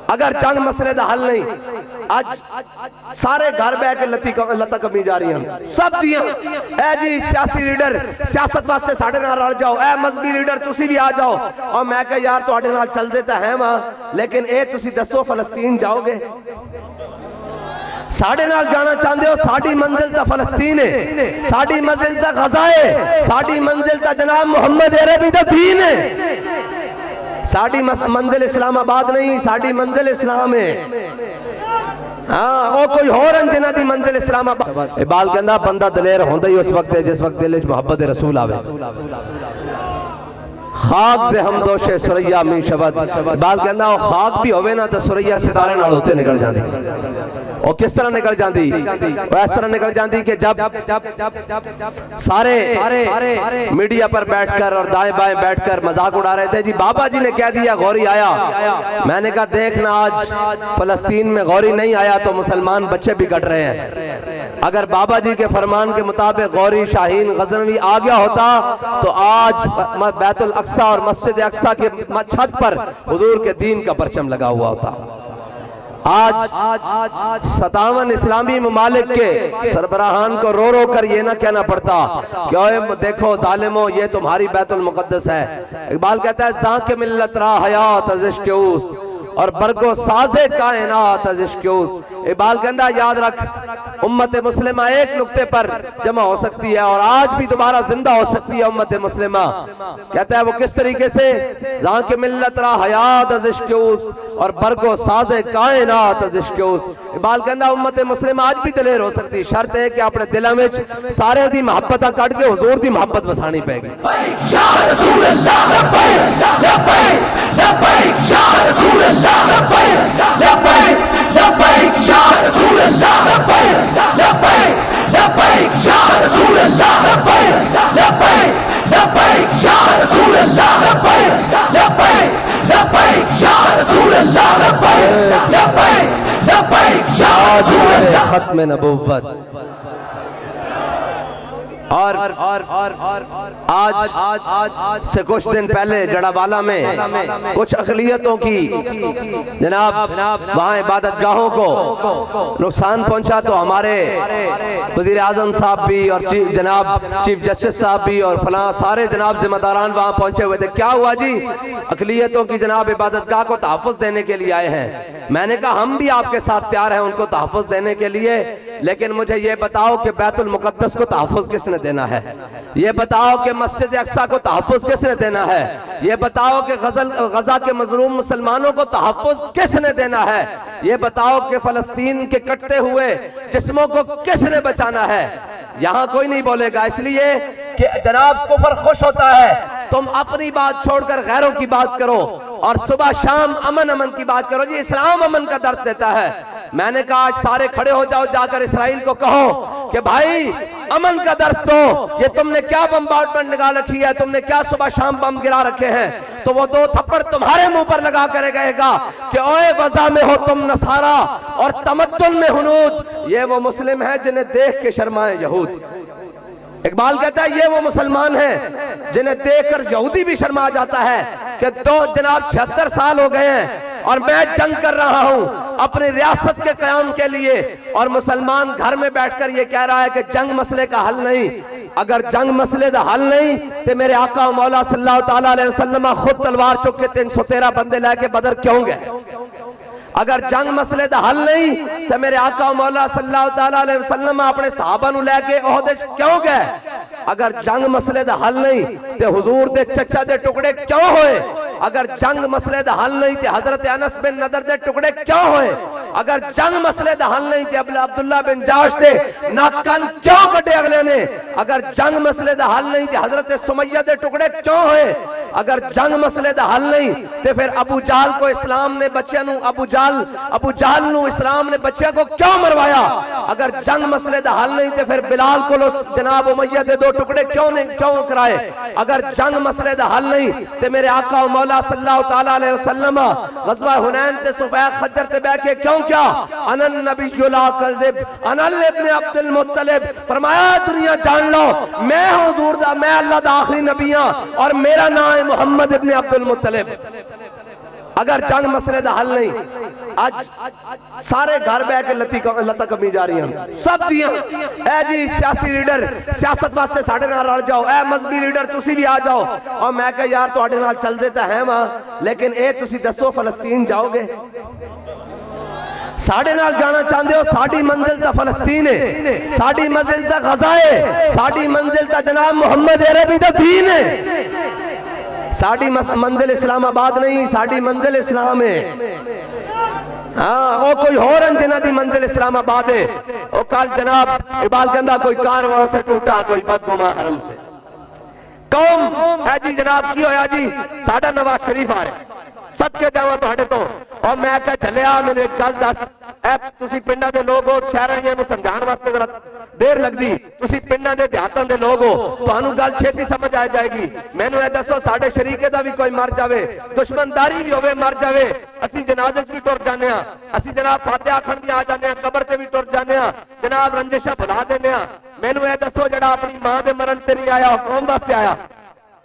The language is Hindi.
अगर जंग मसले दा हल नहीं, आज सारे घर बह के लत्ता कमी जा रही हैं सब दियां। ऐ जी सियासी लीडर सियासत वास्ते साढ़े नाल रल जाओ, ऐ मजहबी लीडर तुसी भी आ जाओ। और मैं कह यार तुहाडे नाल चलदे तां है वहां, लेकिन ए तुसी दसो फलस्तीन जाओगे? साढ़े नाल जाना चाहते हो? साड़ी मंजिल तो फलस्तीन है, साड़ी मंजिल तो गजा है, साड़ी मंजिल तो जनाब मोहम्मद अरबी दा दीन है। साड़ी मंजिल इस्लामाबाद नहीं, साड़ी मंजिल इस्लाम है। हाँ वो कोई होर जिन्हां दी मंजिल इस्लामाबाद। इकबाल कहंदा बंदा दलेर होंदा ही उस वक्त है जिस वक्त दिल विच मोहब्बत रसूल आवे। खाक से हम दोषे सुरैया मी शबद। इकबाल कहंदा वो खाक भी होवे ना तो सुरैया सितारे नाल होते निकल जाती। और किस तरह निकल जाती? वो इस तरह निकल जाती कि जब सारे मीडिया पर बैठकर और दाएं बाएं बैठकर मजाक उड़ा रहे थे, जी बाबा जी ने कह दिया गौरी आया। मैंने कहा देखना आज फलस्तीन में गौरी नहीं आया तो मुसलमान बच्चे भी कट रहे हैं। अगर बाबा जी के फरमान के मुताबिक गौरी शाहीन गजनवी आ गया होता तो आज बैतुल अक्सा और मस्जिद अक्सा की छत पर हुजूर के दीन का परचम लगा हुआ होता। आज 57 इस्लामी ममालिक के सरबराहान को रो रो कर ये ना कहना पड़ता कि देखो जालिमो ये तुम्हारी बैतुल मुकद्दस है। इकबाल कहता है जाके मिल्लत रा हयात अज़िश के उस और बरगो साजे कायनात अज़िश के उस। इकबाल कहता याद रख उम्मत मुस्लिमा एक नुक्ते पर जमा हो सकती है और आज भी दोबारा जिंदा हो सकती है उम्मत मुस्लिमा। कहता है वो किस तरीके से? जहां के मिल्लत रा हयात अज़िश के उस और बरगो साजे कायनात अज़िश के उस। इकबाल कहता उम्मत मुस्लिमा आज भी दलेर हो सकती, शर्त है कि अपने दिलों में सारे दी मोहब्बत कट के हुजूर दी मोहब्बत वसानी पैगी। या रसूल अल्लाह लब्बैक लब्बैक लब्बैक या रसूल अल्लाह लब्बैक लब्बैक लब्बैक या रसूल अल्लाह लब्बैक लब्बैक लब्बैक या रसूल अल्लाह लब्बैक लब्बैक लब्बैक या रसूल अल्लाह लब्बैक लब्बैक लब्बैक या रसूल अल्लाह लब्बैक लब्बैक लब्बैक या रसूल अल्लाह। खत्म नबुव्वत। और आज से कुछ दिन पहले जड़ावाला में कुछ अक़लियतों की जनाब वहाँ इबादत गाहों को नुकसान पहुंचा तो हमारे वज़ीर आज़म साहब भी और जनाब चीफ जस्टिस साहब भी और फलां सारे जनाब जिम्मेदारान वहाँ पहुंचे हुए थे। क्या हुआ जी? अक़लियतों की जनाब इबादत गाह को तहफ़्फ़ुज़ देने के लिए आए हैं। मैंने कहा हम भी आपके साथ तैयार हैं उनको तहफ़्फ़ुज़ देने के लिए, लेकिन मुझे ये बताओ कि बैतुल मुक़द्दस को तहफ़्फ़ुज़ किसने देना है? ये बताओ कि मस्जिद अक्सा को तहफ़्फ़ुज़ किसने देना है? ये बताओ कि गजा के मज़लूम मुसलमानों को तहफ़्फ़ुज़ किसने देना है? ये बताओ कि फ़लस्तीन के कटते हुए जिस्मों को किसने बचाना है? यहाँ कोई नहीं बोलेगा, इसलिए कि जनाब कुफर खुश होता है तुम अपनी बात छोड़कर गैरों की बात करो और सुबह शाम अमन अमन की बात करो। जी इस्लाम अमन का दर्स देता है। मैंने कहा आज सारे खड़े हो जाओ, जाकर इसराइल को कहो कि भाई अमन का दर्स दो। ये तुमने क्या बम्बार्डमेंट निकाल रखी है, तुमने क्या सुबह शाम बम गिरा रखे हैं, तो वो 2 थप्पड़ तुम्हारे मुंह पर लगा कर कहेगा कि ओए वज़ा में हो तुम नसारा और तमद्दुन में हुनूद। ये वो मुस्लिम है जिन्हें देख के शर्माए यहूद। इकबाल कहता है ये वो मुसलमान हैं जिन्हें देखकर यहूदी भी शर्मा जाता है कि तो जनाब 76 साल हो गए हैं और मैं जंग कर रहा हूं अपनी रियासत के क़याम के लिए, और मुसलमान घर में बैठकर ये कह रहा है कि जंग मसले का हल नहीं। अगर जंग मसले का हल नहीं तो मेरे आका मौला सल्लल्लाहु तआला अलैहि वसल्लम खुद तलवार चुक के 313 बंदे लेके बदर क्यों गए? अगर जंग मसले का हल नहीं तो मेरे आका मौला सल्लल्लाहु तआला अलैहि वसल्लम अपने सहाबा नूं लेके ओहदे क्यों गए? अगर जंग मसले का हल नहीं तो हुजूर दे चचा दे टुकड़े क्यों होए? अगर जंग मसले का हल नहीं तो हजरत अनस बिन नदर दे टुकड़े क्यों होए? अगर जंग मसले का हल नहीं तो अब्दुल्ला बिन जाश दे नाकन क्यों कटे अगले ने? अगर जंग मसले का हल नहीं तो हजरत सुमैया दे टुकड़े क्यों होए? अगर जंग मसले का हल नहीं तो फिर अबू जाल को इस्लाम ने बच्चे नूं अबू जाल नूं इस्लाम ने बच्चे को क्यों मरवाया? अगर जंग मसले का हल नहीं तो फिर बिलाल को जनाब उमैया दे 2 टुकड़े क्यों कराए? अगर जंग मसले का हल नहीं तो मेरे आका मौला सल्लल्लाहु तआला अलैहि वसल्लम गज़वा हुनैन ते सुफैद खज्जर ते बैठ के क्यों क्या? अनन नबिय्यु ला कज़िब अनल इब्न अब्दुल मुत्तलिब। फरमाया दुनिया जान लो मैं हूं हुजूर दा, मैं अल्लाह दा आखिरी नबी हां और मेरा नाम है मोहम्मद इब्न अब्दुल मुत्तलिब। अगर जंग मसले का हल नहीं, अज सारे घर बह के लत्ता कमी जा रही हैं सब दियां। ए जी सियासी लीडर सियासत वास्ते साडे नाल रल जाओ, ए मजहबी लीडर तुसी भी आ जाओ। और मैं कहा यार तुहाडे नाल चलदे तां है वां, लेकिन ए तुसी दसो फलस्तीन जाओगे? साडे नाल जाना चाहते हो? साडी मंजिल तो फलस्तीन है, साडी मंजिल तो गजा है, साडी मंजिल तो जनाब मोहम्मद अरबी दा दीन है। साडी मंजिल इस्लामाबाद नहीं, साडी मंजिल इस्लाम है। हाँ वो कोई होर जिन्हां दी मंजिल इस्लामाबाद है। वो कल जनाब इकबाल कहंदा कोई कारवां से टूटा कोई बदगुमा हरम से। कौम है जी जनाब की होया जी, साडा नवाज शरीफ आ रहा सदके जावा तुहाडे तो। और मैं कहा चलिया मैंने एक गल दस, तुसी पिंडां दे लोग हो, शहरां नूं समझाउण वास्ते जरा देर लगदी, तुसी पिंडां दे देहातां दे लोग हो, तुहानूं गल छेती समझ आ जाएगी। मैनूं ए दसो साडे शरीके दा भी कोई मर जावे, दुश्मनदारी भी होवे मर जावे, असीं जनाजे च भी टुर जाने आ, असीं जनाब फातिहा आखण भी आ जाने आ, कबर ते भी टुर जाने आ, जनाब रंजिशां भुला देने आ। मैनूं ए दसो जिहड़ा अपनी मां दे मरण ते नहीं आया कौम वास्ते आया?